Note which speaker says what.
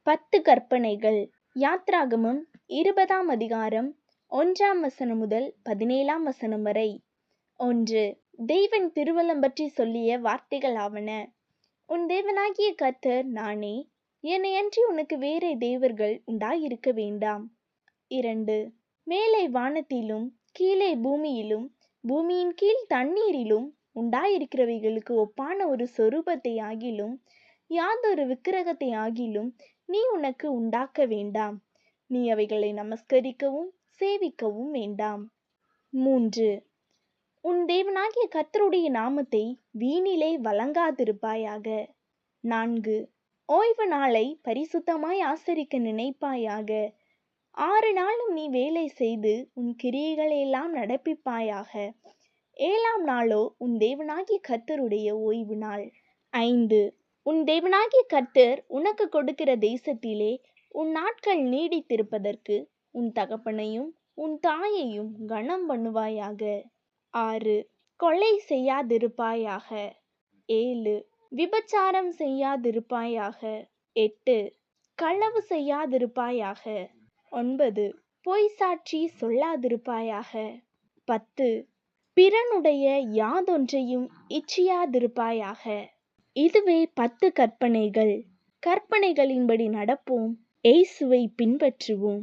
Speaker 1: 10 கற்பனைகள். யாத்ராகமம் 20ஆம் அதிகாரம் 1ஆம் வசனம் முதல் 17ஆம் வசனம் வரை. 1. தேவன் திருவலம் பற்றி சொல்லிய வார்த்தைகளாவன. உன் தேவனாகிய கர்த்தர் நானே, என்னையன்றி உனக்கு வேறே தேவர்கள் உண்டாயிருக்க வேண்டாம். 2. மேலே வானத்திலும் கீழே பூமியிலும் பூமியின் கீழ் தண்ணீரிலும் உண்டாயிருக்கிறவைகளுக்கு ஒப்பான ஒரு சொரூபத்தை ஆகிலும் யாதொரு விக்கிரகத்தை ஆகிலும் நீ உனக்கு உண்டாக்க வேண்டாம். நீ அவைகளை நமஸ்கரிக்கவும் சேவிக்கவும் வேண்டாம். 3. உன் தேவனாகிய கர்த்தருடைய நாமத்தை வீணிலே வழங்காதிருப்பாயாக. 4. ஓய்வு நாளை பரிசுத்தமாய் ஆசரிக்க நினைப்பாயாக. 6 நாளும் நீ வேலை செய்து உன் கிரியைகளெல்லாம் நடப்பிப்பாயாக. 7ஆம் நாளோ உன் தேவனாகிய கர்த்தருடைய ஓய்வு நாள். 5. உன் தேவனாகிய கர்த்தர் உனக்கு கொடுக்கிற தேசத்திலே உன் நாட்கள் நீடித்திருப்பதற்கு உன் தகப்பனையும் உன் தாயையும் கனம் பண்ணுவாயாக. 6. கொலை செய்யாதிருப்பாயாக. 7. விபச்சாரம் செய்யாதிருப்பாயாக. 8. களவு செய்யாதிருப்பாயாக. 9. பொய் சாட்சி சொல்லாதிருப்பாயாக. 10. பிறனுடைய யாதொன்றையும் இச்சியாதிருப்பாயாக. இதுவே 10 கற்பனைகள். கற்பனைகளின்படி நடப்போம், இயேசுவை பின்பற்றுவோம்.